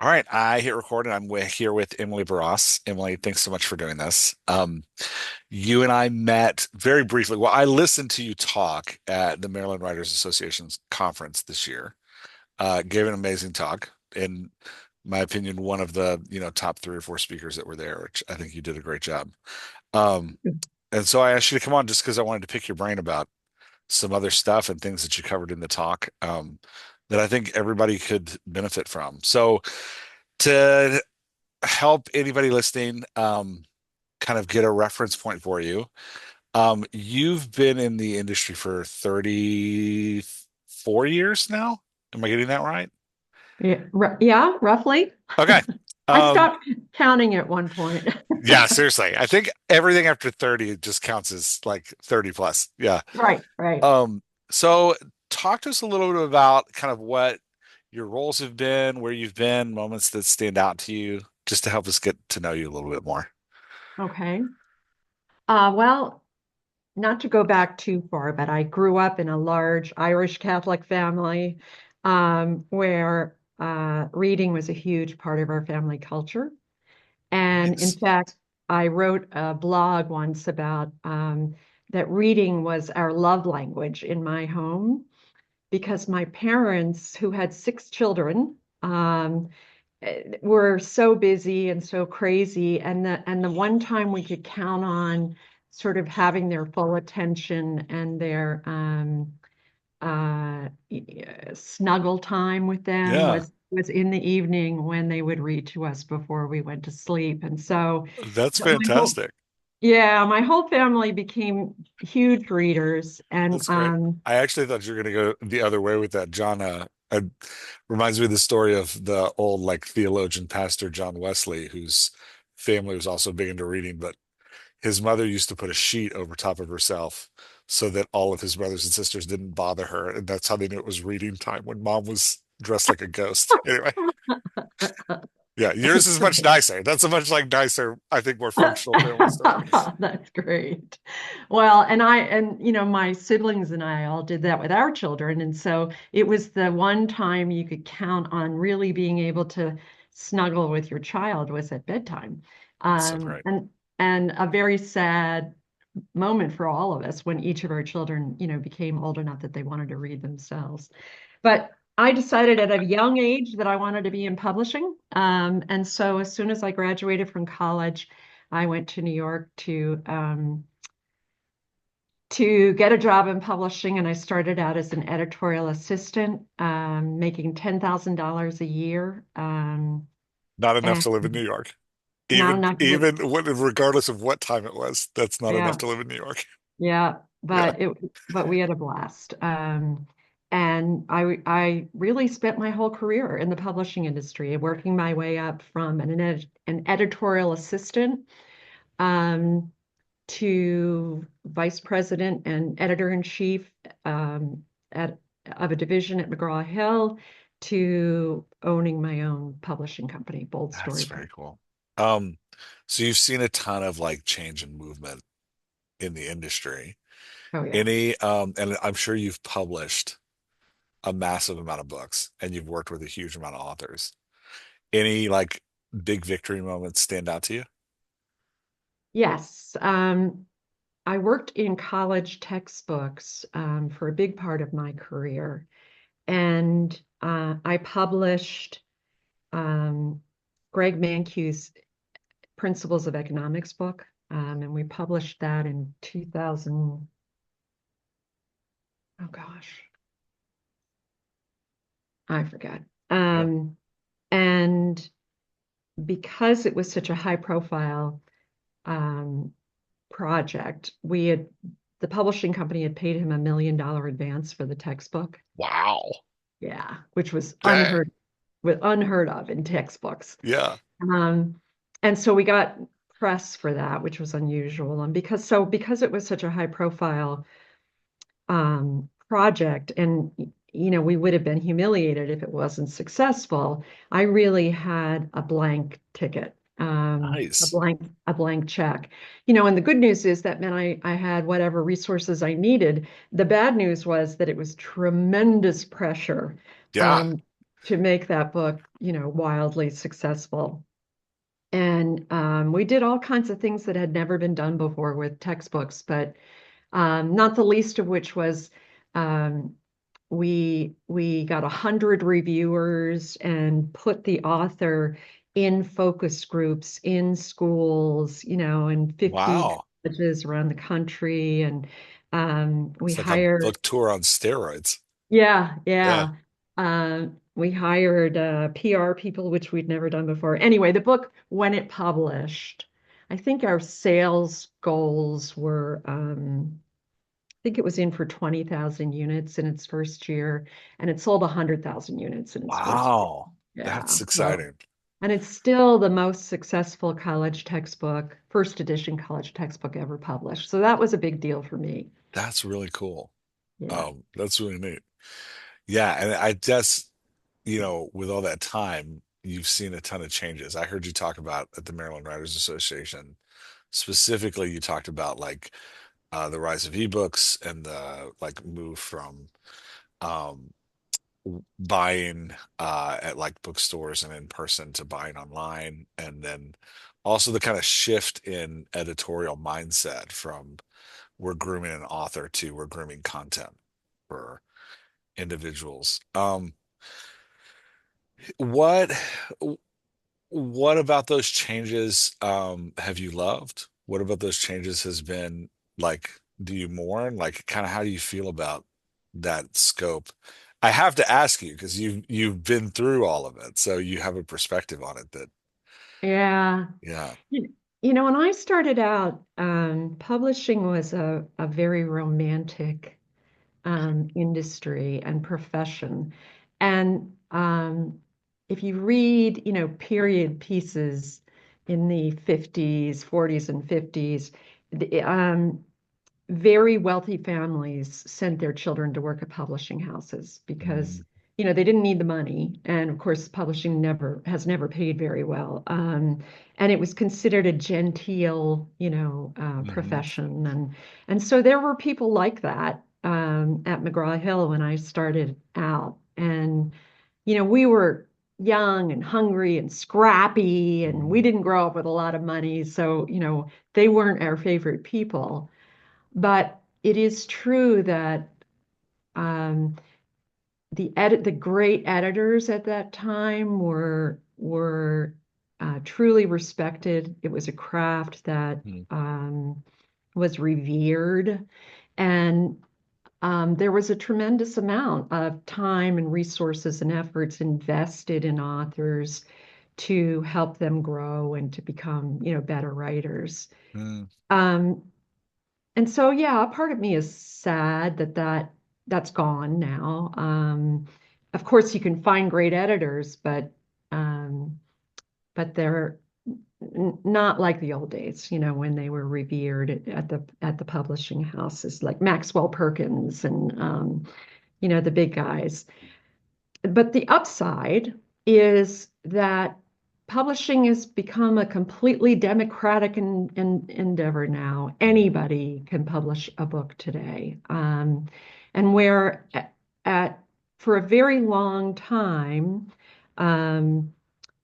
All right, I hit record and here with Emily Barrosse. Emily, thanks so much for doing this. You and I met very briefly. Well, I listened to you talk at the Maryland Writers Association's conference this year. Gave an amazing talk. In my opinion, one of the, top three or four speakers that were there, which I think you did a great job. Um, and so I asked you to come on just because I wanted to pick your brain about some other stuff and things that you covered in the talk, that I think everybody could benefit from. So to help anybody listening kind of get a reference point for you. You've been in the industry for 34 years now. Am I getting that right? Yeah, yeah, roughly. Okay. I Um, stopped counting at one point. yeah, seriously. I think everything after 30 just counts as like 30 plus. Yeah. Right, right. Um, so talk to us a little bit about kind of what your roles have been, where you've been, moments that stand out to you, just to help us get to know you a little bit more. Okay. Well, not to go back too far, but I grew up in a large Irish Catholic family where reading was a huge part of our family culture. And in Nice. fact, I wrote a blog once about that reading was our love language in my home because my parents, who had six children, were so busy and so crazy, and the one time we could count on sort of having their full attention and their snuggle time with them Yeah, was in the evening when they would read to us before we went to sleep. And so that's my whole fantastic. yeah, my whole family became huge readers, and That's great. I actually thought you were going to go the other way with that. John, reminds me of the story of the old like theologian pastor John Wesley, whose family was also big into reading, but his mother used to put a sheet over top of herself so that all of his brothers and sisters didn't bother her, and that's how they knew it was reading time when mom was dressed like a ghost. Anyway, yeah, yours that's is much great. nicer. That's a much like nicer, I think, more functional family story. That's great. Well, and my siblings and I all did that with our children. And so it was the one time you could count on really being able to snuggle with your child was at bedtime. That's so Um, great. and and a very sad moment for all of us when each of our children, became old enough that they wanted to read themselves. But I decided at a young age that I wanted to be in publishing. And so as soon as I graduated from college, I went to New York to get a job in publishing, and I started out as an editorial assistant, making $10,000 a year, Not enough and to live in New York. not Even enough. regardless of what time it was, that's not enough Yeah, to live in New York. yeah, Yeah, but we had a blast. And I really spent my whole career in the publishing industry, working my way up from an editorial assistant um, to vice president and editor in chief at of a division at McGraw-Hill to owning my own publishing company, Bold that's Story. very cool. Um, so you've seen a ton of like change and movement in the industry. Oh yeah. And I'm sure you've published a massive amount of books and you've worked with a huge amount of authors. Any like big victory moments stand out to you? Yes. I worked in college textbooks for a big part of my career, and I published um, Greg Mankiw's Principles of Economics book, and we published that in 2000. Oh gosh, I forgot. Yeah. And because it was such a high profile um, project, the publishing company had paid him $1 million advance for the textbook. Wow. Yeah, which was Dang. unheard of in textbooks. Yeah. Um, and so we got press for that, which was unusual. And because it was such a high profile project, and we would have been humiliated if it wasn't successful. I really had a blank ticket, Nice. a blank check. And the good news is that meant I had whatever resources I needed. The bad news was that it was tremendous pressure Yeah. um, to make that book, wildly successful. And we did all kinds of things that had never been done before with textbooks, but not the least of which was um, we got 100 reviewers and put the author in focus groups in schools, in 50 Wow. colleges around the country, and we It's like a hired, book tour on steroids. yeah, Yeah. yeah. We hired PR people, which we'd never done before. Anyway, the book, when it published, I think our sales goals were, I think it was in for 20,000 units in its first year, and it sold 100,000 units in its first year. Wow. Yeah. That's So, exciting. and it's still the most successful college textbook, first edition college textbook ever published. So that was a big deal for me. That's really cool. Yeah. That's really neat. Yeah, and I just, with all that time, you've seen a ton of changes. I heard you talk about at the Maryland Writers Association, specifically, you talked about like the rise of ebooks and the like move from um, buying at like bookstores and in person to buying online, and then also the kind of shift in editorial mindset from we're grooming an author to we're grooming content for individuals. What what about those changes have you loved? What about those changes has been like, do you mourn? Like kind of how do you feel about that scope? I have to ask you because you've been through all of it, so you have a perspective on it that Yeah. yeah. When I started out, publishing was a very romantic industry and profession. And if you read, period pieces in the 50s, 40s, and 50s, the, very wealthy families sent their children to work at publishing houses because Mm, they didn't need the money, and of course publishing never paid very well, and it was considered a genteel mhm, profession, and so there were people like that at McGraw-Hill when I started out, and we were young and hungry and scrappy, and we mhm, didn't grow up with a lot of money, so they weren't our favorite people. But it is true that um, the great editors at that time were truly respected. It was a craft that mhm, was revered, and there was a tremendous amount of time and resources and efforts invested in authors to help them grow and to become, better writers. mm, Um, And so, yeah, a part of me is sad that's gone now. Of course, you can find great editors, um, but they're not like the old days, when they were revered at the publishing houses like Maxwell Perkins and the big guys. But the upside is that publishing has become a completely democratic endeavor now. Anybody can publish a book today. And where at for a very long time, um,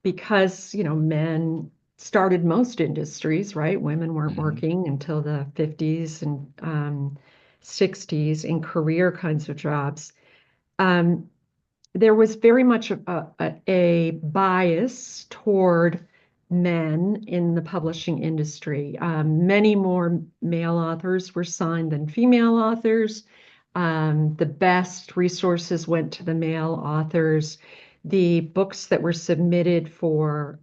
because men started most industries, right? Women weren't mhm, working until the 50s and 60s in career kinds of jobs. Um, there was very much a bias toward men in the publishing industry. Many more male authors were signed than female authors. The best resources went to the male authors. The books that were submitted for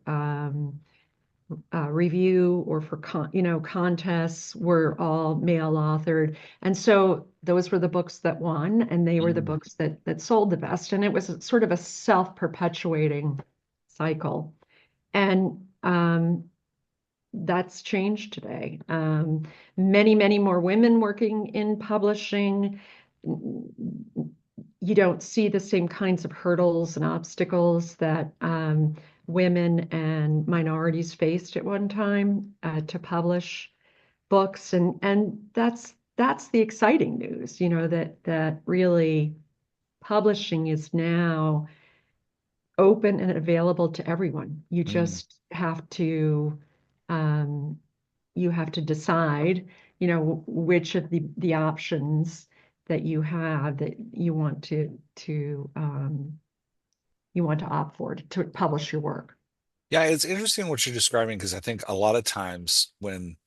review or for contests were all male authored, and so those were the books that won, and they were the mm, books that sold the best, and it was sort of a self-perpetuating cycle, and that's changed today. Many more women working in publishing. You don't see the same kinds of hurdles and obstacles that women and minorities faced at one time to publish books, and that's the exciting news, that really publishing is now open and available to everyone. Mm. Um, you have to decide, which of the options that you have that you want to opt for to publish your work. Yeah, it's interesting what you're describing because I think a lot of times when,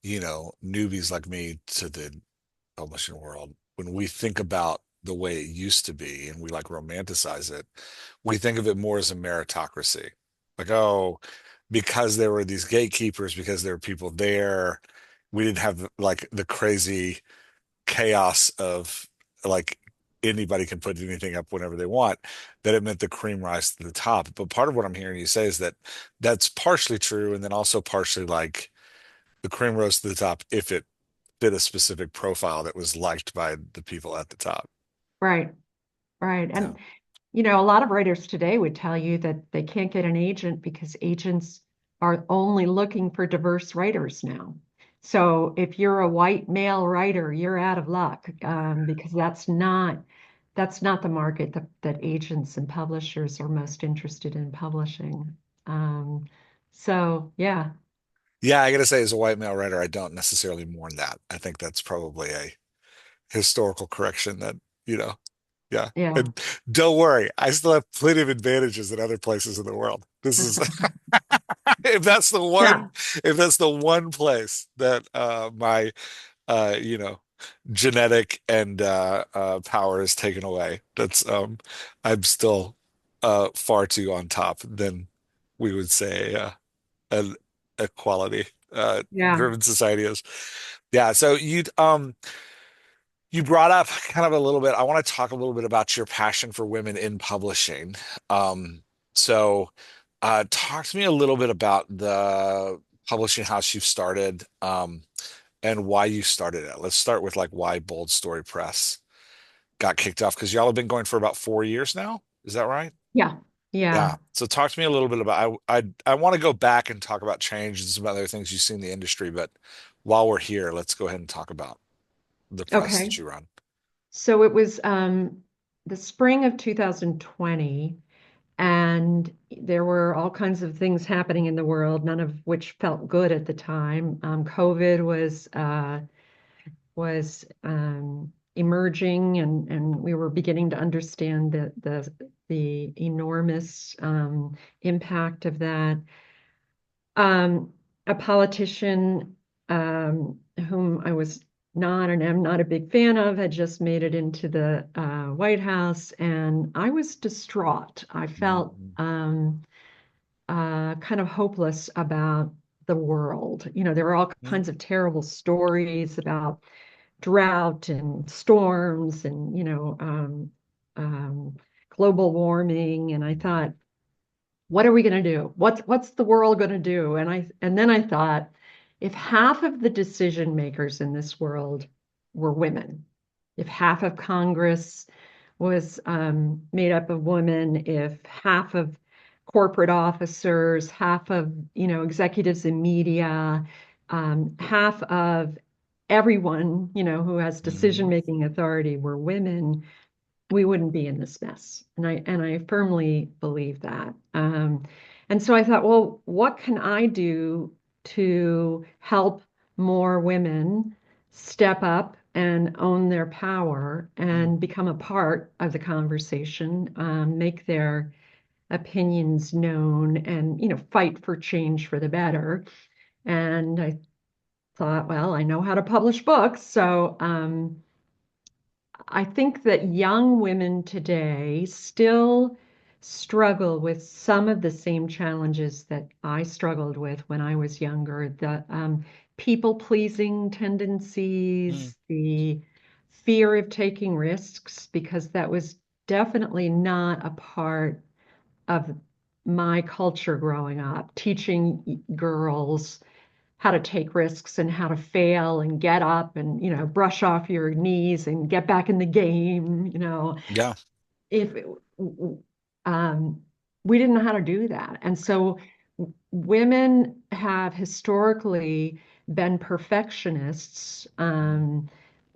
newbies like me to the publishing world, when we think about the way it used to be and we like romanticize it, we think of it more as a meritocracy. Like, oh, because there were these gatekeepers, because there were people there, we didn't have like the crazy chaos of like anybody can put anything up whenever they want, that it meant the cream rise to the top. But part of what I'm hearing you say is that that's partially true, and then also partially like the cream rose to the top if it fit a specific profile that was liked by the people at the top. Right, right. Yeah. And a lot of writers today would tell you that they can't get an agent because agents are only looking for diverse writers now. So if you're a white male writer, you're out of luck, because that's not the market that agents and publishers are most interested in publishing. Um, so yeah, Yeah, I gotta say, as a white male writer, I don't necessarily mourn that. I think that's probably a historical correction that, you know, yeah. yeah, And don't worry, I still have plenty of advantages in other places in the world. This is if that's the yeah, one, if that's the one place that my you know, genetic and power is taken away, that's I'm still far too on top than we would say an equality yeah. driven society is. Yeah, so you brought up kind of a little bit. I want to talk a little bit about your passion for women in publishing. So talk to me a little bit about the publishing house you've started, and why you started it. Let's start with like why Bold Story Press got kicked off because y'all have been going for about 4 years now. Is that right? Yeah, Yeah. yeah. So talk to me a little bit about I want to go back and talk about change and some other things you see in the industry, but while we're here, let's go ahead and talk about the press Okay. that you run. So it was the spring of 2020, and there were all kinds of things happening in the world, none of which felt good at the time. COVID was emerging, and we were beginning to understand the enormous impact of that. Um, a politician, whom I was not and am not a big fan of, had just made it into the White House, and I was distraught. I felt Mhm. kind of hopeless about the world. There were all Mhm. kinds of terrible stories about drought and storms and global warming, and I thought, what are we going to do? What's the world going to do? And then I thought, if half of the decision makers in this world were women, if half of Congress was made up of women, if half of corporate officers, half of executives in media, half of everyone who has decision Mhm. making authority were women, we wouldn't be in this mess. And I firmly believe that. And so I thought, well, what can I do to help more women step up and own their power Mhm. and become a part of the conversation, make their opinions known, and fight for change for the better. And I thought, well, I know how to publish books, so I think that young women today still struggle with some of the same challenges that I struggled with when I was younger. The people-pleasing Mhm. tendencies, the fear of taking risks, because that was definitely not a part of my culture growing up, teaching girls how to take risks and how to fail and get up and brush off your knees and get back in the game. Yeah. If um, We didn't know how to do that, and so women have historically been perfectionists,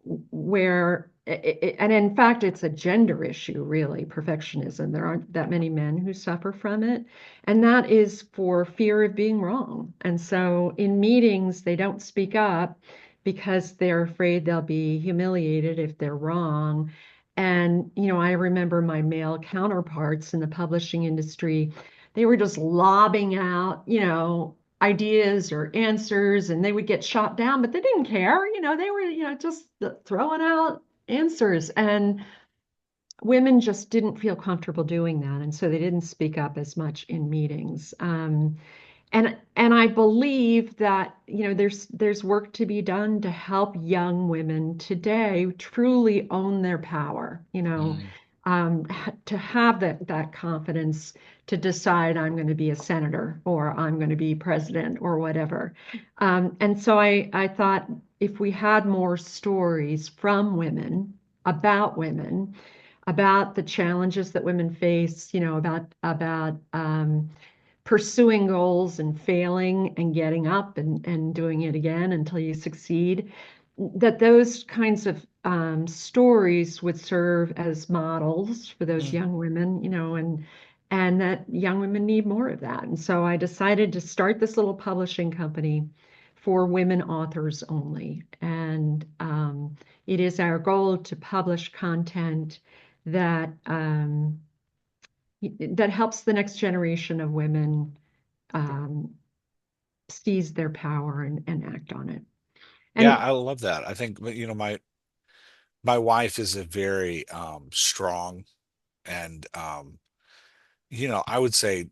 where and in fact it's a gender issue, really, perfectionism. There aren't that many men who suffer from it, and that is for fear of being wrong. And so in meetings they don't speak up because they're afraid they'll be humiliated if they're wrong. And I remember my male counterparts in the publishing industry, they were just lobbing out ideas or answers, and they would get shot down, but they didn't care. They were, just throwing out answers. And women just didn't feel comfortable doing that. And so they didn't speak up as much in meetings. And I believe that there's work to be done to help young women today truly own their power, Mm, to have that confidence to decide I'm going to be a senator or I'm going to be president or whatever. And so I thought if we had more stories from women, about the challenges that women face, about pursuing goals and failing and getting up and doing it again until you succeed, that those kinds of stories would serve as models for those mm. young women, and that young women need more of that. And so I decided to start this little publishing company for women authors only. And it is our goal to publish content that that helps the next generation of women um, seize their power and act on it. Yeah, And I love that. I think, my wife is a very strong and I would say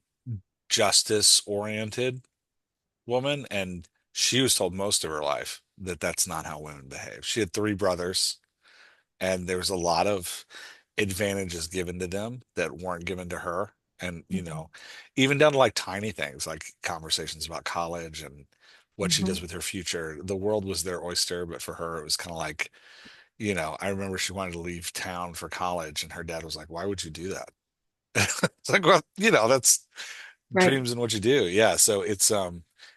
justice oriented woman, and she was told most of her life that that's not how women behave. She had three brothers, and there was a lot of advantages given to them that weren't given to her. And, Mhm. even down to like tiny things like conversations about college and what she does Mhm. with her future. The world was their oyster, but for her, it was kind of like, I remember she wanted to leave town for college, and her dad was like, "Why would you do that?" It's like, well, that's Right. dreams and what you do. Yeah. So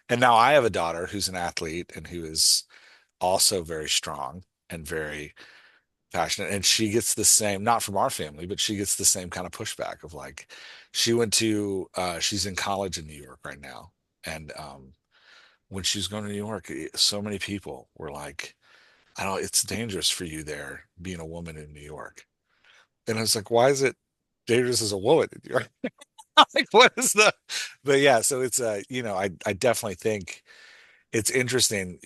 and now I have a daughter who's an athlete and who is also very strong and very passionate. And she gets the same, not from our family, but she gets the same kind of pushback of like, she's in college in New York right now. And when she was going to New York, so many people were like, I don't, it's dangerous for you there being a woman in New York. And I was like, why is it dangerous as a woman in New York? Like, what is yeah, so it's I definitely think it's interesting.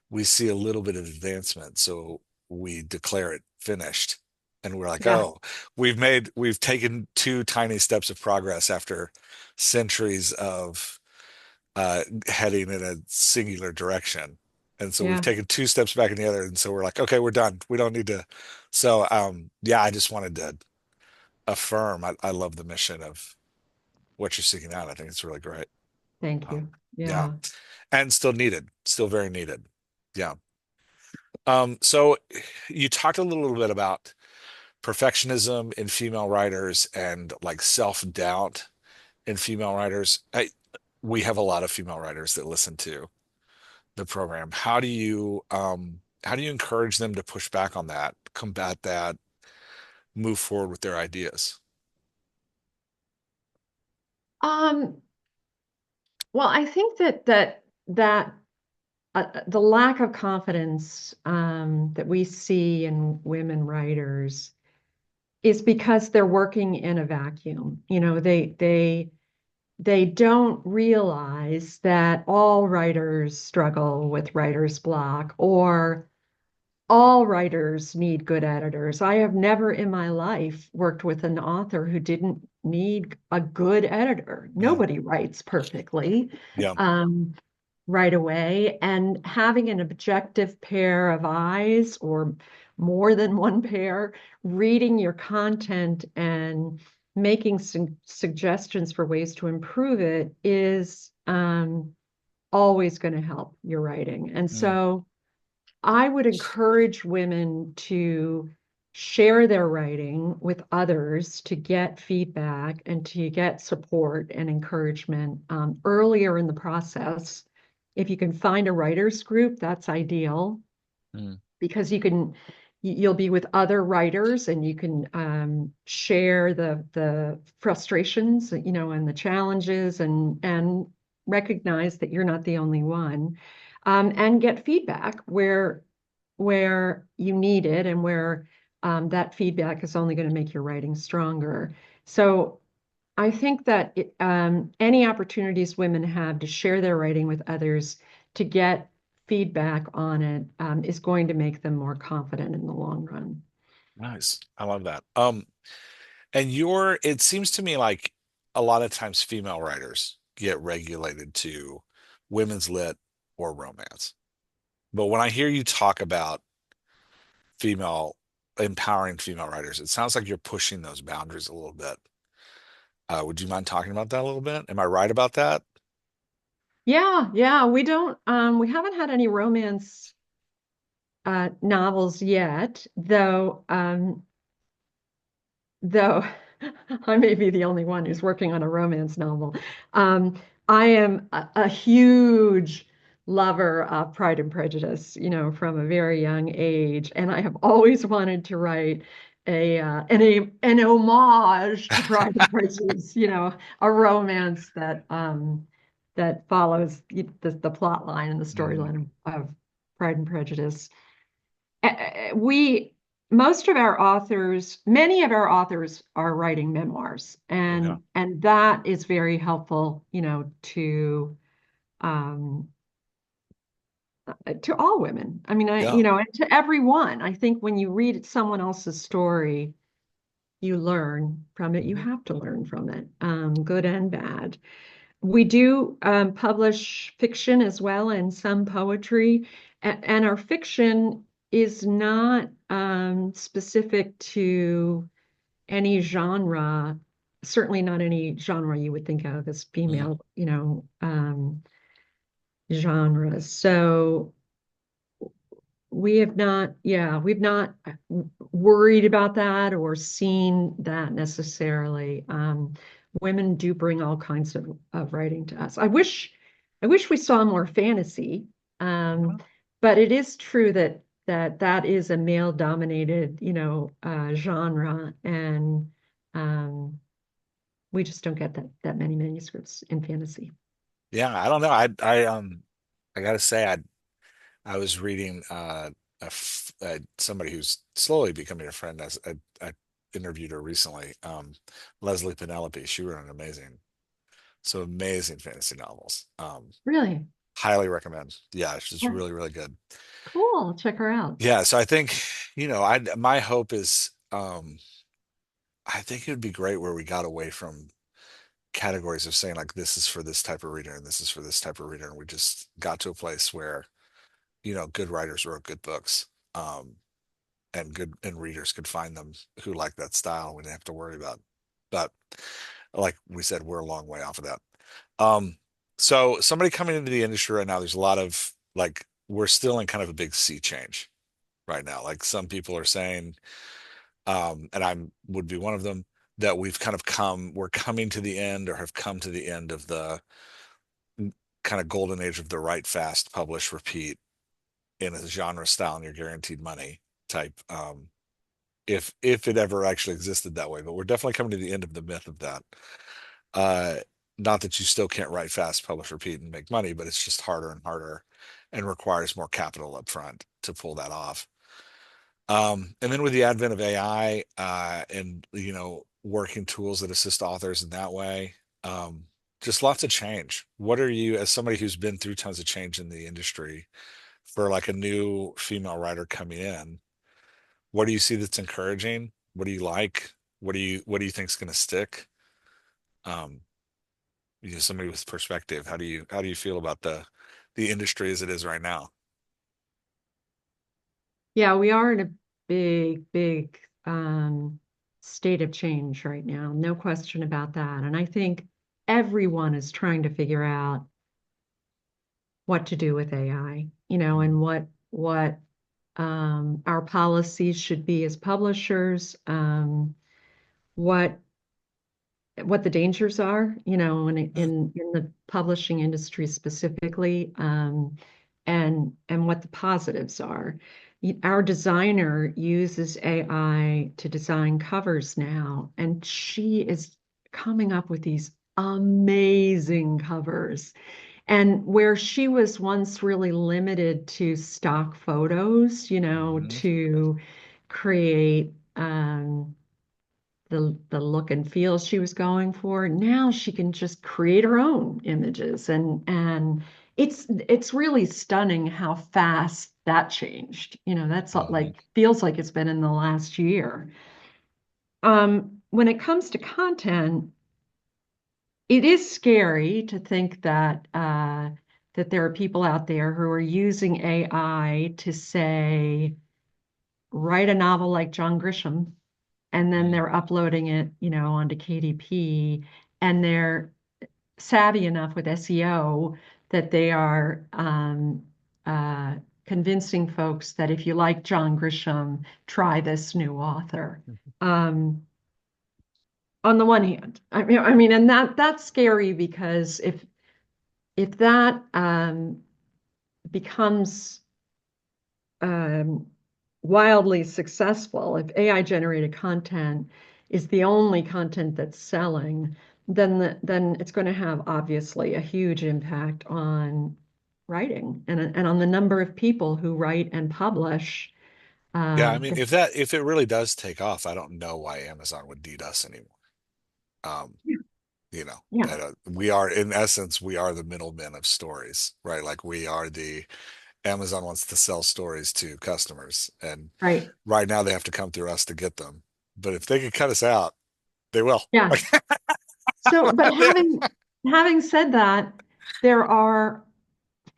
We see a little bit of advancement, so we declare it finished, and we're like, Yeah. oh, we've taken two tiny steps of progress after centuries of heading in a singular direction. And so we've Yeah. taken two steps back in the other, and so we're like, okay, we're done. We don't need to. So yeah, I just wanted to affirm. I love the mission of what you're seeking out. I think it's really great. Thank Um, you. yeah, Yeah. and still needed, still very needed. Yeah. So you talked a little bit about perfectionism in female writers and like self-doubt in female writers. We have a lot of female writers that listen to the program. How do you encourage them to push back on that, combat that, move forward with their ideas? Um, well, I think that the lack of confidence that we see in women writers is because they're working in a vacuum. They don't realize that all writers struggle with writer's block, or all writers need good editors. I have never in my life worked with an author who didn't need a good editor. Mm, Nobody writes perfectly yeah. um, right away. And having an objective pair of eyes, or more than one pair, reading your content and making some suggestions for ways to improve it is always going to help your writing. And Mm, so I would encourage women to share their writing with others to get feedback and to get support and encouragement earlier in the process. If you can find a writers group, that's ideal. Mm. because you'll be with other writers and you can share the frustrations, and the challenges, and recognize that you're not the only one, and get feedback where you need it, and where that feedback is only going to make your writing stronger. So I think that any opportunities women have to share their writing with others, to get feedback on it, is going to make them more confident in the long run. Nice. I love that. And it seems to me like a lot of times female writers get regulated to women's lit or romance. But when I hear you talk about female, empowering female writers, it sounds like you're pushing those boundaries a little bit. Would you mind talking about that a little bit? Am I right about that? Yeah, yeah, we haven't had any romance novels yet, though I may be the only one who's working on a romance novel. Um, I am a huge lover of Pride and Prejudice, from a very young age, and I have always wanted to write an homage to Pride and Prejudice, a romance that follows the plot line and the Mhm. storyline of Pride and Prejudice. We Most of our authors, many of our authors are writing memoirs, Okay. and that is very helpful, um, to all women. I mean, Yeah. and to everyone. I think when you read someone else's story, you learn from it. You Mhm. have to learn from it, good and bad. We do publish fiction as well, and some poetry, and our fiction is not specific to any genre, certainly not any genre you would think of as Mhm. female, genres. So we've not worried about that or seen that necessarily. Women do bring all kinds of writing to us. I wish we saw more fantasy, um, but it is true that is a male-dominated, genre, and um, we just don't get that many manuscripts in fantasy. Yeah, I don't know. I gotta say, I was reading somebody who's slowly becoming a friend. As I interviewed her recently, Leslie Penelope. She wrote some amazing fantasy novels. Really? Highly recommend. Yeah, she's Yeah. really, really good. Cool. I'll check her out. Yeah, so I think, my hope is, I think it would be great where we got away from categories of saying like this is for this type of reader and this is for this type of reader, and we just got to a place where, good writers wrote good books. And readers could find them who like that style. We didn't have to worry about. But like we said, we're a long way off of that. Um, so somebody coming into the industry right now, there's a lot of like we're still in kind of a big sea change right now. Like some people are saying, and I would be one of them, that we're coming to the end or have come to the end of the kind of golden age of the write fast, publish, repeat in a genre style and you're guaranteed money type. If it ever actually existed that way, but we're definitely coming to the end of the myth of that. Uh, Not that you still can't write fast, publish, repeat, and make money, but it's just harder and harder and requires more capital up front to pull that off. And then with the advent of AI, and working tools that assist authors in that way, just lots of change. What are you, as somebody who's been through tons of change in the industry, for like a new female writer coming in? What do you see that's encouraging? What do you like? What do you think is going to stick? Um, Somebody with perspective. How do you feel about the industry as it is right now? Yeah, we are in a big, big state of change right now. No question about that. And I think everyone is trying to figure out what to do with AI, Mhm. and what our policies should be as publishers, what what the dangers are, in Mm. in the publishing industry specifically. and what the positives are. Our designer uses AI to design covers now, and she is coming up with these amazing covers. And where she was once really limited to stock photos, Hmm. to create the look and feel she was going for. Now she can just create her own images, and it's really stunning how fast that changed. That's Hmm. like feels like it's been in the last year. When it comes to content, it is scary to think that there are people out there who are using AI to say, write a novel like John Grisham, and then they're uploading it, onto KDP, and they're savvy enough with SEO that they are uh, convincing folks that if you like John Grisham, try this new author. Um, on the one hand, and that's scary because if that becomes um, wildly successful, if AI generated content is the only content that's selling, then it's going to have obviously a huge impact on writing and on the number of people who write and publish. Yeah, I mean, The, if it really does take off, I don't know why Amazon would need us anymore. Um, yeah, that we are in essence, we are the middlemen of stories, right? Like we are Amazon wants to sell stories to customers, and right. right now they have to come through us to get them. But if they could cut us out, they will. Yeah. Like, So, but yeah, having said that, there are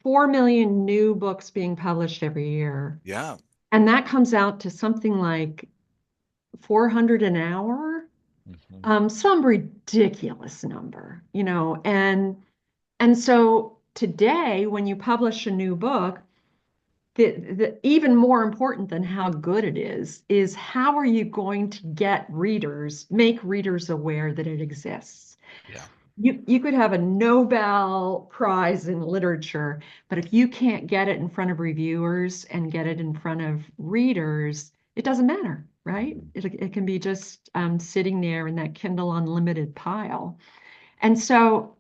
4 million new books being published every year. yeah. And that comes out to something like 400 an hour, Hmm. some ridiculous number, and so today, when you publish a new book, the even more important than how good it is how are you going to make readers aware that it exists? Yeah. You could have a Nobel Prize in literature, but if you can't get it in front of reviewers and get it in front of readers, it doesn't matter, right? Mhm. It can be just sitting there in that Kindle Unlimited pile. And so,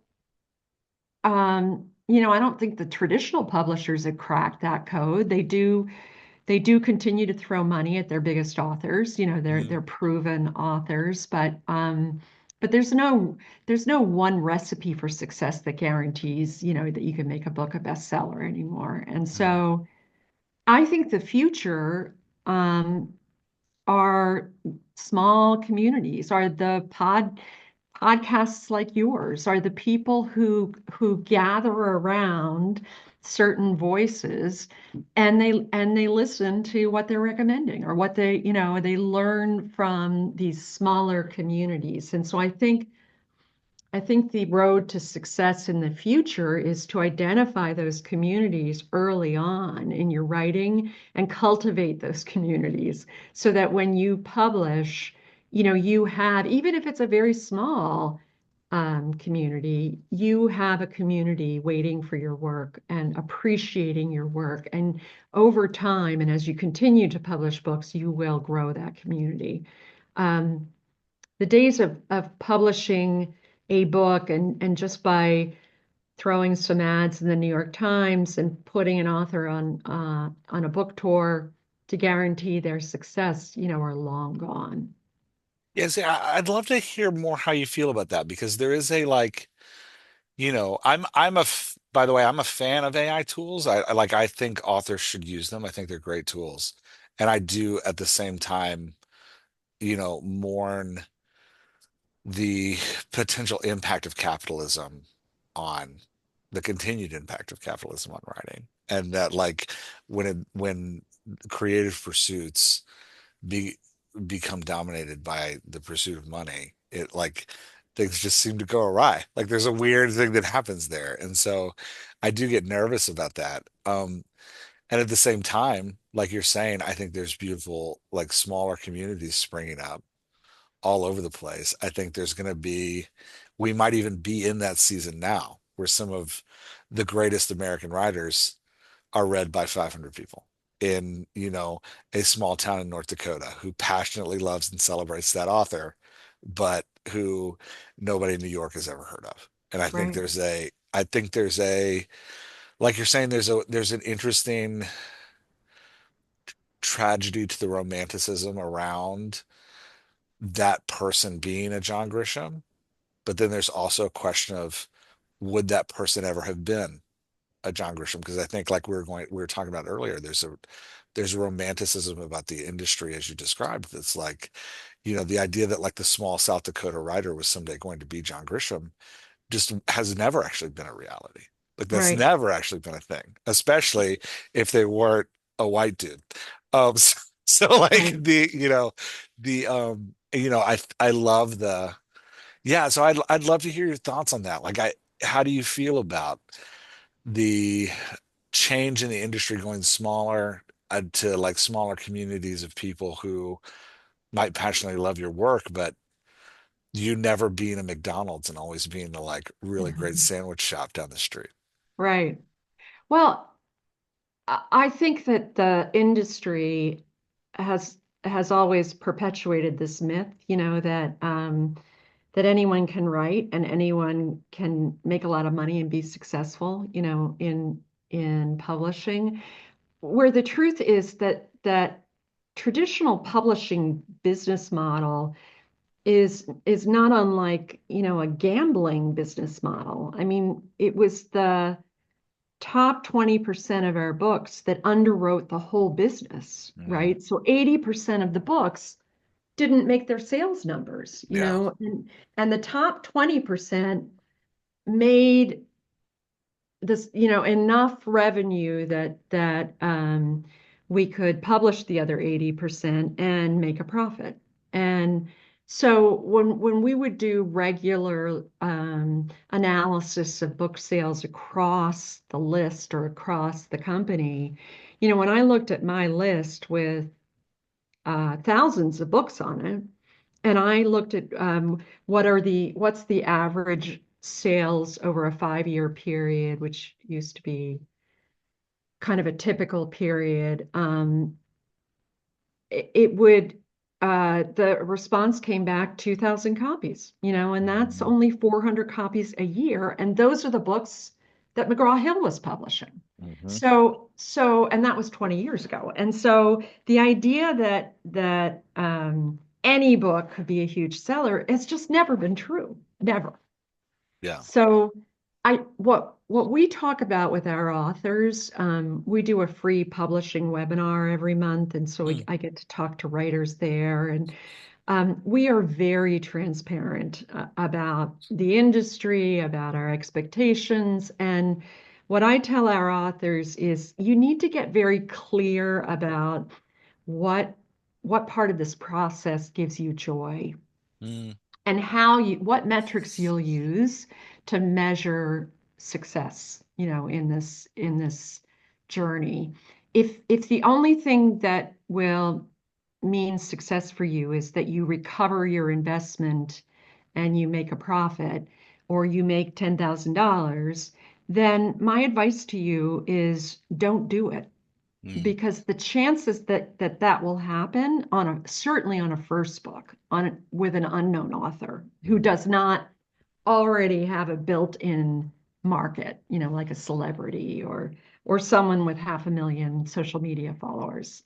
I don't think the traditional publishers have cracked that code. They do continue to throw money at their biggest authors. They're Mhm. proven authors, but there's no one recipe for success that guarantees, that you can make a book a bestseller anymore. And Mhm. so I think the future um, are small communities, are the podcasts like yours, are the people who gather around certain voices and they listen to what they're recommending or what they learn from these smaller communities. And so I think the road to success in the future is to identify those communities early on in your writing and cultivate those communities so that when you publish, you have, even if it's a very small community, you have a community waiting for your work and appreciating your work. And over time, and as you continue to publish books, you will grow that community. Um, the days of publishing a book and just by throwing some ads in the New York Times and putting an author on a book tour to guarantee their success, are long gone. Yeah, see, I'd love to hear more how you feel about that because there is a like, by the way, I'm a fan of AI tools. I think authors should use them. I think they're great tools. And I do at the same time, mourn the potential impact of capitalism on the continued impact of capitalism on writing. And that like when creative pursuits be become dominated by the pursuit of money, it like things just seem to go awry. Like there's a weird thing that happens there. And so I do get nervous about that. And at the same time, like you're saying, I think there's beautiful, like smaller communities springing up all over the place. I think we might even be in that season now where some of the greatest American writers are read by 500 people in, a small town in North Dakota who passionately loves and celebrates that author, but who nobody in New York has ever heard of. And Right. I think there's a, like you're saying, there's an interesting tragedy to the romanticism around that person being a John Grisham. But then there's also a question of, would that person ever have been a John Grisham? Because I think, like we were talking about earlier, there's a romanticism about the industry as you described. That's like, the idea that like the small South Dakota writer was someday going to be John Grisham just has never actually been a reality. Like that's Right. never actually been a thing, especially if they weren't a white dude. So like Right. I love yeah. So I'd love to hear your thoughts on that. How do you feel about the change in the industry going smaller to like smaller communities of people who might passionately love your work, but you never being a McDonald's and always being a like really great sandwich shop down the street. Right. Well, I think that the industry has always perpetuated this myth, that anyone can write and anyone can make a lot of money and be successful, in publishing. Where the truth is that traditional publishing business model is not unlike, a gambling business model. I mean, it was the top 20% of our books that underwrote the whole business, Mhm. right? So 80% of the books didn't make their sales numbers, Yeah. and the top 20% made this, enough revenue that we could publish the other 80% and make a profit. And so when we would do regular analysis of book sales across the list or across the company, when I looked at my list with thousands of books on it, and I looked at what's the average sales over a 5-year period, which used to be kind of a typical period. It would the response came back 2,000 copies, and that's Mhm. only 400 copies a year, and those are the books that McGraw-Hill was publishing. Mhm. And that was 20 years ago. And so the idea that any book could be a huge seller has just never been true, never. Yeah. So what we talk about with our authors, we do a free publishing webinar every month, and so Mm. I get to talk to writers there, and we are very transparent about the industry, about our expectations, and what I tell our authors is you need to get very clear about what what part of this process gives you joy Mm. and what metrics you'll use to measure success, in this journey. If the only thing that will mean success for you is that you recover your investment and you make a profit, or you make $10,000, then my advice to you is don't do it, Mm. because the chances that will happen certainly on a first book with an unknown author who Mm. does not already have a built-in market, like a celebrity or someone with 500,000 social media followers.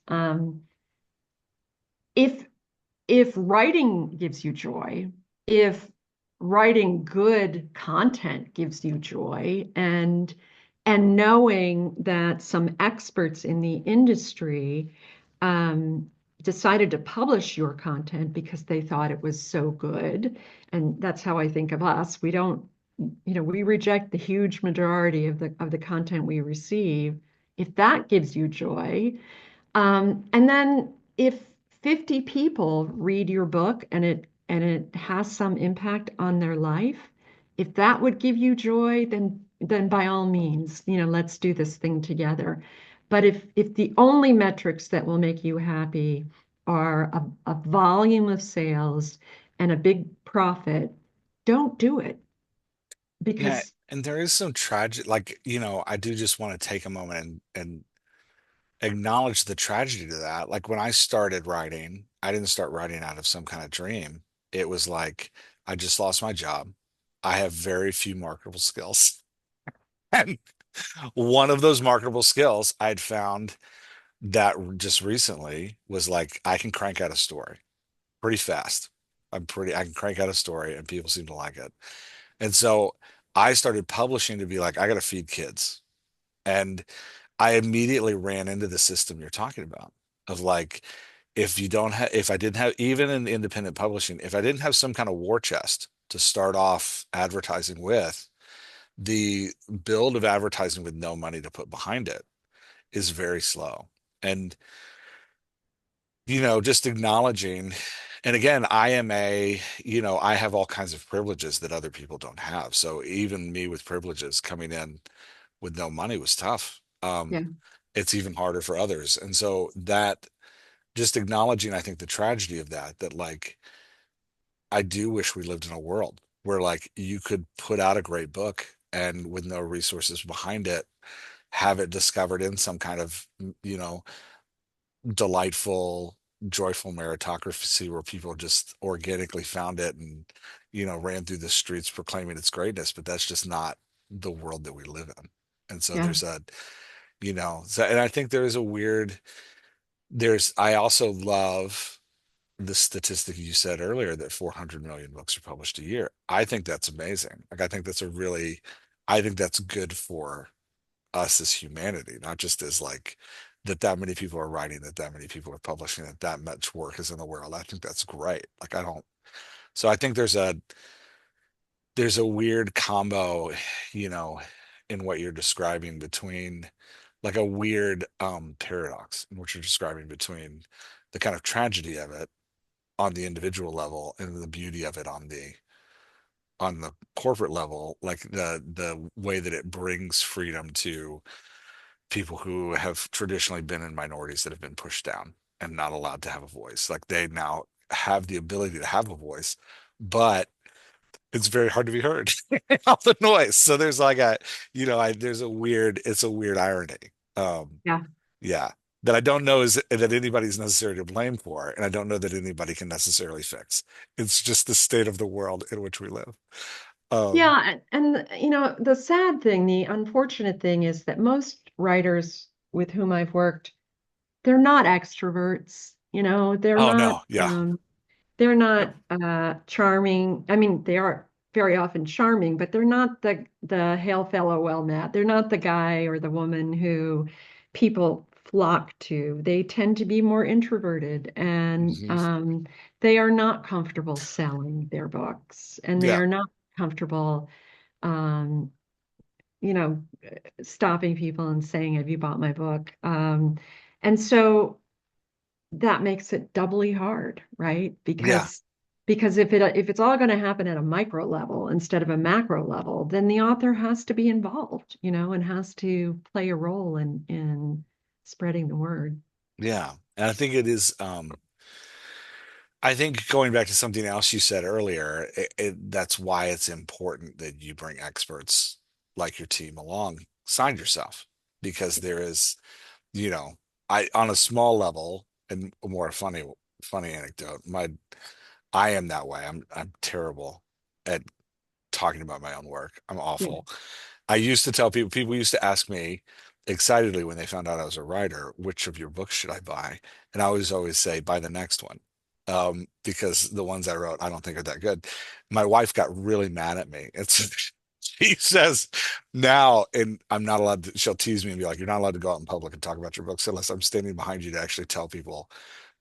If if writing gives you joy, if writing good content gives you joy, and knowing that some experts in the industry um, decided to publish your content because they thought it was so good, and that's how I think of us. We don't, we reject the huge majority of the content we receive. If that gives you joy, and then if 50 people read your book and it has some impact on their life, if that would give you joy, then by all means, let's do this thing together. But if the only metrics that will make you happy are a volume of sales and a big profit, don't do it. Yeah, because and there is some tragic, like, I do just want to take a moment and acknowledge the tragedy to that. Like when I started writing, I didn't start writing out of some kind of dream. It was like I just lost my job. I have very few marketable skills. And one of those marketable skills I'd found that just recently was like I can crank out a story pretty fast. I can crank out a story and people seem to like it. And so I started publishing to be like, I got to feed kids. And I immediately ran into the system you're talking about of like, if I didn't have, even in independent publishing, if I didn't have some kind of war chest to start off advertising with, the build of advertising with no money to put behind it is very slow. And, just acknowledging, and again, I have all kinds of privileges that other people don't have. So even me with privileges coming in with no money was tough. yeah, It's even harder for others. And so that just acknowledging, I think, the tragedy of that like, I do wish we lived in a world where like you could put out a great book and with no resources behind it, have it discovered in some kind of, you know, delightful, joyful meritocracy where people just organically found it and, ran through the streets proclaiming its greatness. But that's just not the world that we live in. And so yeah, and I think there is I also love the statistic you said earlier that 400 million books are published a year. I think that's amazing. Like, I think that's good for us as humanity, not just as like that many people are writing, that many people are publishing, that much work is in the world. I think that's great. Like, so I think there's a weird combo, you know, in what you're describing between like a weird paradox in what you're describing between the kind of tragedy of it on the individual level and the beauty of it on the corporate level, like the way that it brings freedom to people who have traditionally been in minorities that have been pushed down and not allowed to have a voice. Like they now have the ability to have a voice, but it's very hard to be heard. All the noise. So there's like it's a weird irony. Um, yeah. yeah, that I don't know is that anybody's necessarily to blame for, and I don't know that anybody can necessarily fix. It's just the state of the world in which we live. Um, Yeah, and the sad thing, the unfortunate thing is that most writers with whom I've worked, they're not extroverts, oh no, yeah, they're yep, not charming. I mean, they are very often charming, but they're not the hail fellow well met. They're not the guy or the woman who people flock to. They tend to be more introverted, and hmm they are not comfortable selling their books, and they yeah, are not comfortable, um, you know, stopping people and saying, "Have you bought my book?" And so that makes it doubly hard, right? yeah, Because if it's all going to happen at a micro level instead of a macro level, then the author has to be involved, and has to play a role in spreading the word. yeah. And I think it is. I think going back to something else you said earlier, that's why it's important that you bring experts like your team along, sign yourself, because there is, you know, I on a small level and a more funny anecdote. I am that way. I'm terrible at talking about my own work. I'm Yeah. awful. I used to tell people used to ask me excitedly when they found out I was a writer, which of your books should I buy? And I always say, buy the next one. Because the ones I wrote, I don't think are that good. My wife got really mad at me. She says now, and I'm not allowed to, she'll tease me and be like, you're not allowed to go out in public and talk about your books unless I'm standing behind you to actually tell people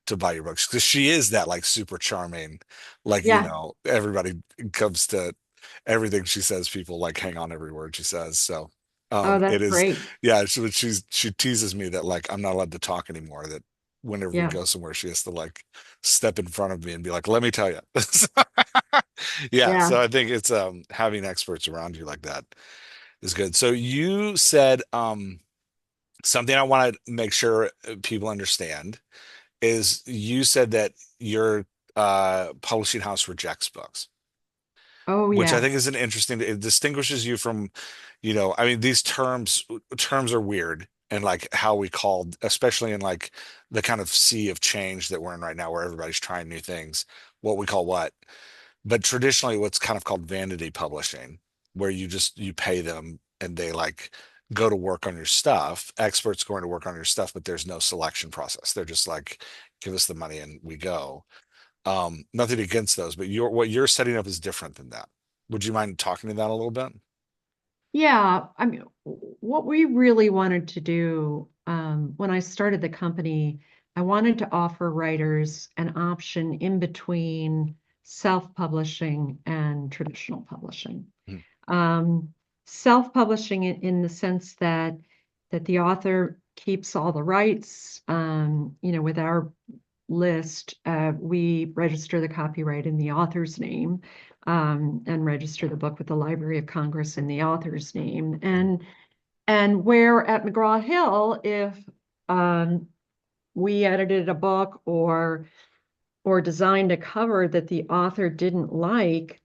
to buy your books. Because she is that like super charming, like, Yeah. everybody comes to everything she says, people like hang on every word she says. So Oh, it that's is, great. yeah, she teases me that like I'm not allowed to talk anymore, that whenever we Yeah. go somewhere, she has to like step in front of me and be like, let me tell you. Yeah, Yeah. so I think it's having experts around you like that is good. So you said something I want to make sure people understand is you said that your publishing house rejects books. Oh, which I think is yes. an interesting, it distinguishes you from, I mean, these terms are weird and like how we call, especially in like the kind of sea of change that we're in right now, where everybody's trying new things, what we call what. But traditionally, what's kind of called vanity publishing, where you pay them and they like go to work on your stuff, experts going to work on your stuff, but there's no selection process. They're just like, give us the money and we go. Nothing against those, but what you're setting up is different than that. Would you mind talking to that a little bit? Yeah, I mean, what we really wanted to do when I started the company, I wanted to offer writers an option in between self-publishing and traditional publishing. Mm, Um, Self-publishing in the sense that the author keeps all the rights. With our list, we register the copyright in the author's name, and register the book with the Library of Congress in the author's name. mm, And where at McGraw-Hill, if um, we edited a book or designed a cover that the author didn't like,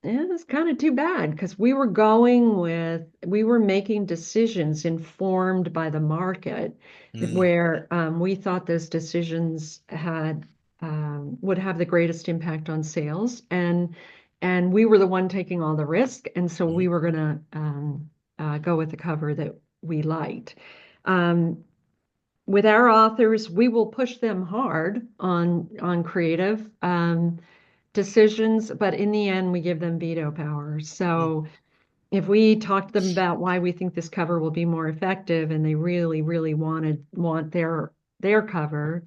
it's kind of too bad because we were making decisions informed by the market mm, where we thought those decisions would have the greatest impact on sales, and we were the one taking all the risk, and so mm, we were going to go with the cover that we liked. Um, with our authors, we will push them hard on creative decisions, but in the end, we give them veto power. mm, So if we talk to them about why we think this cover will be more effective, and they really, really want their cover,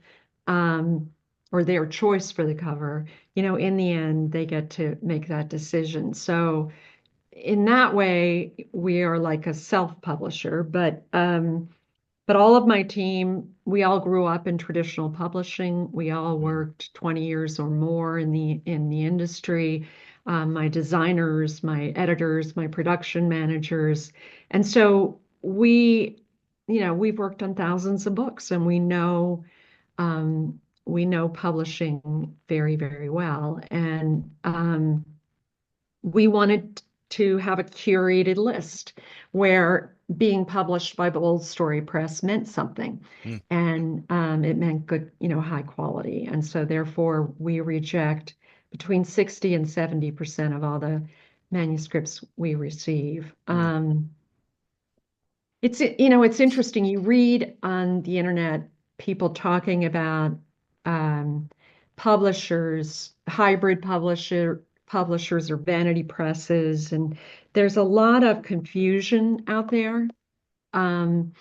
um, or their choice for the cover, in the end, they get to make that decision. So in that way, we are like a self-publisher, but all of my team, we all grew up in traditional publishing. We all mm, worked 20 years or more in the industry. My designers, my editors, my production managers, and so we've worked on thousands of books, and we know publishing very, very well, and we wanted to have a curated list where being published by Bold Story Press meant something. mm, And it meant good, high quality. And so therefore we reject between 60 and 70% of all the manuscripts we receive. mm, It's interesting. You read on the internet people talking about um, publishers, publishers or vanity presses, and there's a lot of confusion out there um,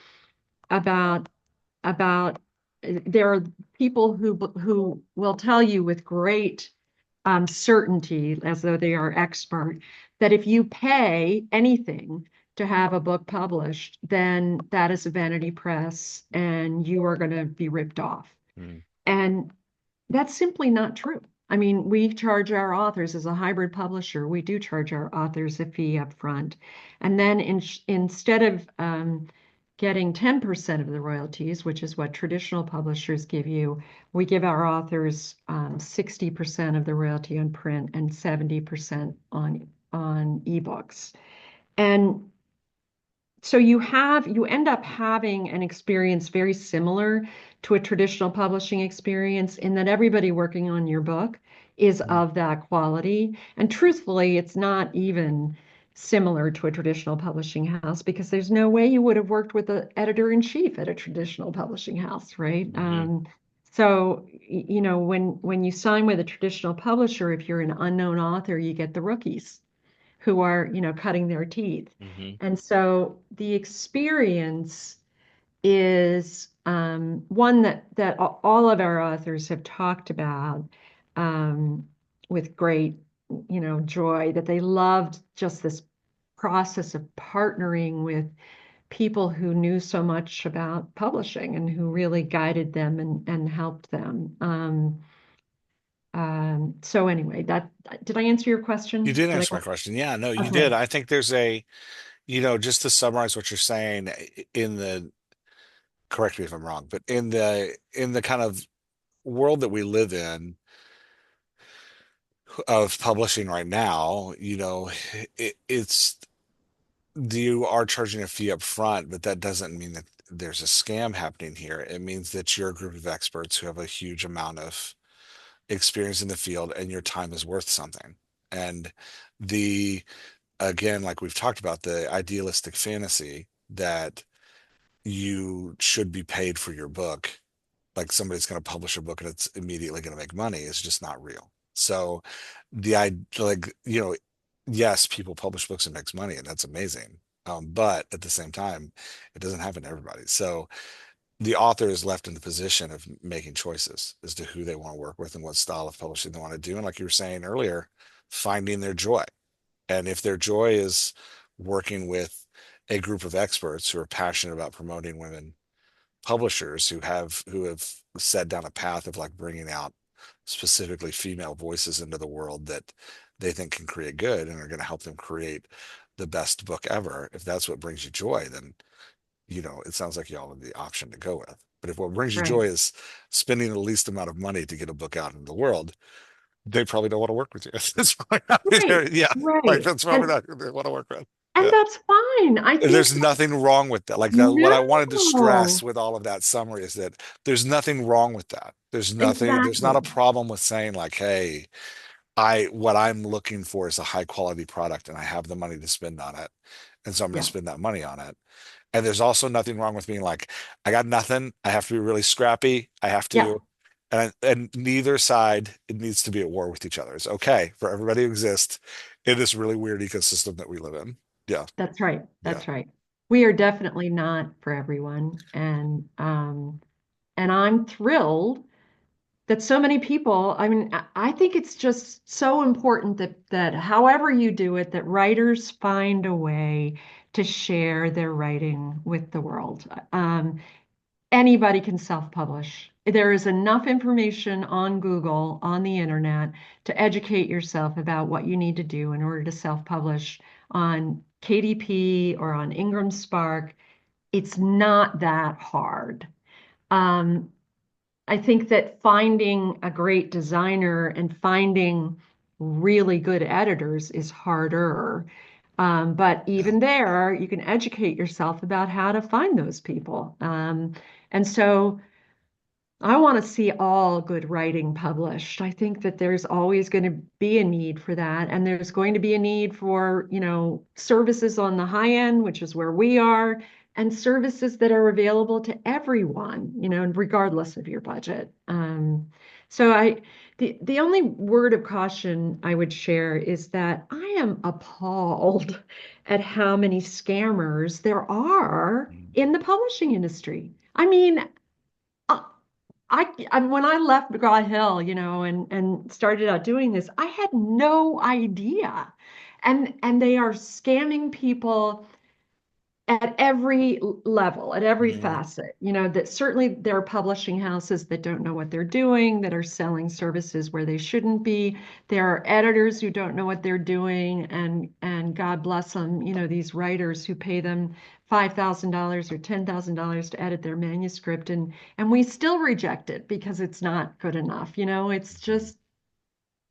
about about there are people who will tell you with great certainty, as though they are expert, that if you pay anything to have a book published, then that is a vanity press and you are going to be ripped off. mm, And that's simply not true. I mean, we charge our authors as a hybrid publisher. We do charge our authors a fee up front. And then instead of getting 10% of the royalties, which is what traditional publishers give you, we give our authors 60% of the royalty on print and 70% on ebooks. And so you end up having an experience very similar to a traditional publishing experience in that everybody working on your book is mm, of that quality. And truthfully, it's not even similar to a traditional publishing house because there's no way you would have worked with the editor-in-chief at a traditional publishing house, right? mhm, So, when you sign with a traditional publisher, if you're an unknown author, you get the rookies who are, cutting their teeth. mhm, And so the experience is one that all of our authors have talked about with great, joy, that they loved just this process of partnering with people who knew so much about publishing and who really guided them and helped them. So anyway, did I answer your You question? did Did answer my question. Yeah, no, I? you did. Okay. I think there's just to summarize what you're saying in the, correct me if I'm wrong, but in the kind of world that we live in, of publishing right now, it's you are charging a fee up front, but that doesn't mean that there's a scam happening here. It means that you're a group of experts who have a huge amount of experience in the field and your time is worth something. And the again, like we've talked about, the idealistic fantasy that you should be paid for your book, like somebody's going to publish a book and it's immediately going to make money, is just not real. So I like, yes, people publish books and makes money and that's amazing. But at the same time, it doesn't happen to everybody. So the author is left in the position of making choices as to who they want to work with and what style of publishing they want to do. And like you were saying earlier, finding their joy. And if their joy is working with a group of experts who are passionate about promoting women publishers who have set down a path of like bringing out specifically female voices into the world that they think can create good and are going to help them create the best book ever. If that's what brings you joy, then it sounds like y'all have the option to go with. But if what brings you joy Right. is spending the least amount of money to get a book out into the world, they probably don't want to work with you. That's probably not, Right. yeah, like Right. that's probably not who they want to work with. And Yeah. that's fine. I think There's that nothing wrong with that. Like that, what I wanted to stress no, with all of that summary is that there's nothing wrong with that. There's not a exactly. problem with saying like, hey, what I'm looking for is a high quality product and I have the money to spend on it. And so I'm going to Yeah. spend that money on it. And there's also nothing wrong with being like, I got nothing. I have to be really scrappy. I have Yeah. to, and neither side, it needs to be at war with each other. It's okay for everybody to exist in this really weird ecosystem that we live in. Yeah. That's right. Yeah. That's right. We are definitely not for everyone. And I'm thrilled that so many people, I mean, I think it's just so important that however you do it, that writers find a way to share their writing with the world. Anybody can self-publish. There is enough information on Google, on the internet, to educate yourself about what you need to do in order to self-publish on KDP or on Ingram Spark. It's not that hard. Um, I think that finding a great designer and finding really good editors is harder. But Yeah. even there, you can educate yourself about how to find those people. And so I want to see all good writing published. I think that there's always going to be a need for that. And there's going to be a need for, services on the high end, which is where we are, and services that are available to everyone, and regardless of your budget. So the only word of caution I would share is that I am appalled at how many scammers there are Mhm. in the publishing industry. I mean, uh, when I left McGraw-Hill, and started out doing this, I had no idea. And they are scamming people at every level, at every Mhm. facet. That certainly there are publishing houses that don't know what they're doing, that are selling services where they shouldn't be. There are editors who don't know what they're doing, and God bless them, these writers who pay them $5,000 or $10,000 to edit their manuscript, and we still reject it because it's not good enough. It's Mhm. just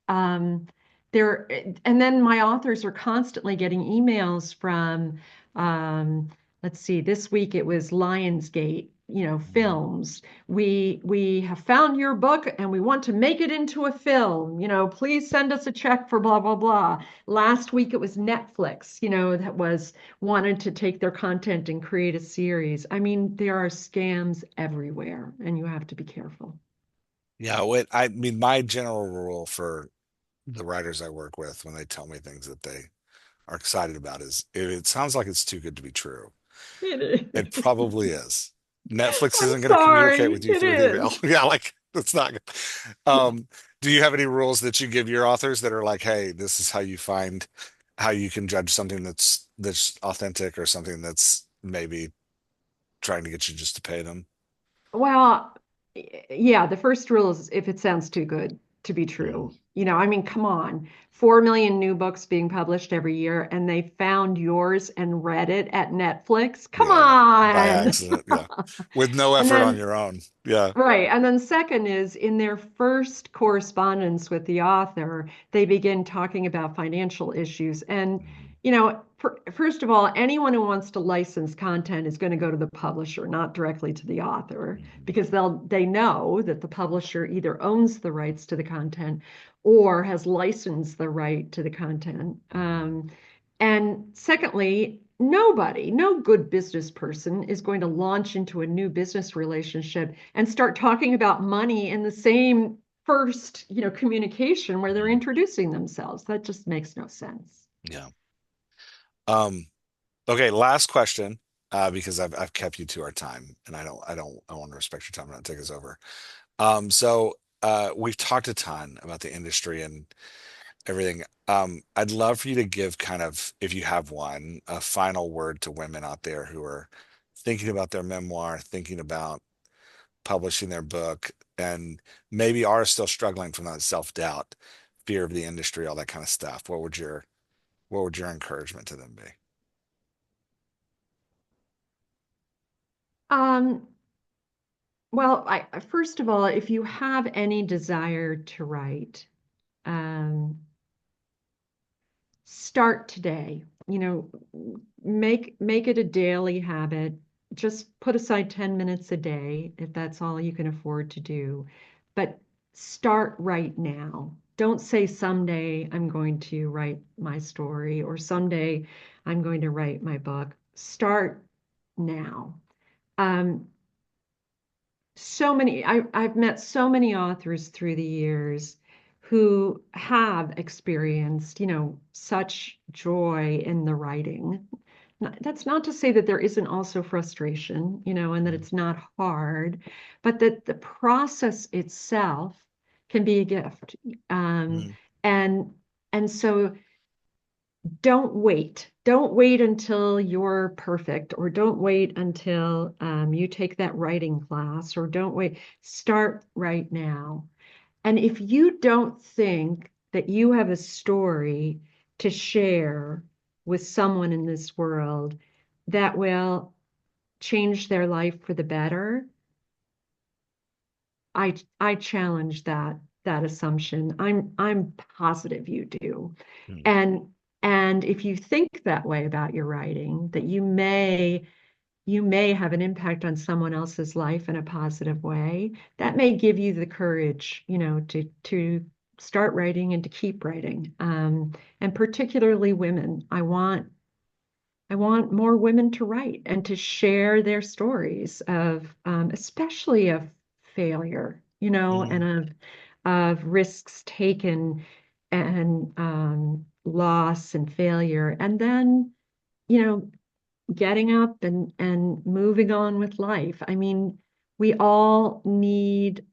um, there, and then my authors are constantly getting emails from, um, let's see, this week it was Lionsgate, Mhm. films. We have found your book and we want to make it into a film. Please send us a check for blah blah blah. Last week it was Netflix, that was wanted to take their content and create a series. I mean, there are scams everywhere, and you have to be careful. Yeah, I mean, my general rule for the writers I work with when they tell me things that they are excited about is if it sounds like it's too good to be true, it It is. probably is. Netflix I'm isn't going to communicate sorry, with you it through an email. is. Yeah, like that's not good. Do you have any rules that you give your authors that are like, hey, this is how you can judge something that's authentic or something that's maybe trying to get you just to pay them? Well, yeah, the first rule is if it sounds too good to be Mm. true. I mean, come on, 4 million new books being published every year, and they found yours and read it at Netflix. Come Yeah. By on. accident. Yeah. With no And effort on then your own. Yeah. Right. And then second is in their first correspondence with the author, they begin talking about financial issues. And, Mhm. first of all, anyone who wants to license content is going to go to the publisher, not directly to the author, Mhm. because they know that the publisher either owns the rights to the content or has licensed the right to the content. Mhm. And secondly, no good business person is going to launch into a new business relationship and start talking about money in the same first, communication where they're Mhm. introducing themselves. That just makes no sense. Yeah. Um, okay, last question, because I've kept you to our time and I want to respect your time and not take us over. We've talked a ton about the industry and everything. I'd love for you to give kind of, if you have one, a final word to women out there who are thinking about their memoir, thinking about publishing their book, and maybe are still struggling from that self-doubt, fear of the industry, all that kind of stuff. What would your encouragement to them be? Um, well, first of all, if you have any desire to write, um, start today. Make it a daily habit. Just put aside 10 minutes a day if that's all you can afford to do. But start right now. Don't say someday I'm going to write my story or someday I'm going to write my book. Start now. Um, I've met so many authors through the years who have experienced, such joy in the writing. That's not to say that there isn't also frustration, and that Mm, it's not hard, but that the process itself can be a gift. Um, mm, and and so don't wait. Don't wait until you're perfect, or don't wait until you take that writing class, or don't wait. Start right now. And if you don't think that you have a story to share with someone in this world that will change their life for the better, I challenge that assumption. I'm positive you do. mm, And and if you think that way about your writing, that you may have an impact on someone else's life in a positive way, that may give you the courage, to start writing and to keep writing. And particularly women, I want more women to write and to share their stories of, especially of failure, and mm. of risks taken and loss and failure, and then, you know, getting up and moving on with life. I mean, we all need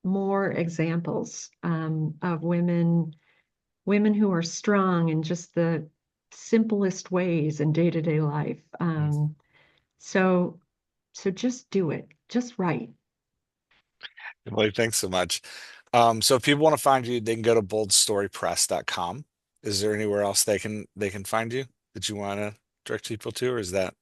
more examples of women who are strong in just the simplest ways in day-to-day life. So so just do it. Just write. Emily, thanks so much. So if people want to find you, they can go to boldstorypress.com. Is there anywhere else they can find you that you want to direct people to, or is that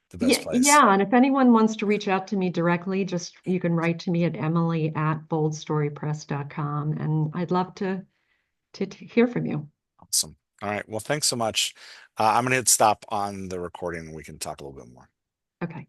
the best Yeah, place? yeah. And if anyone wants to reach out to me directly, just you can write to me at emily@boldstorypress.com. And I'd love to hear from you. Awesome. All right. Well, thanks so much. I'm gonna hit stop on the recording and we can talk a little bit more. Okay.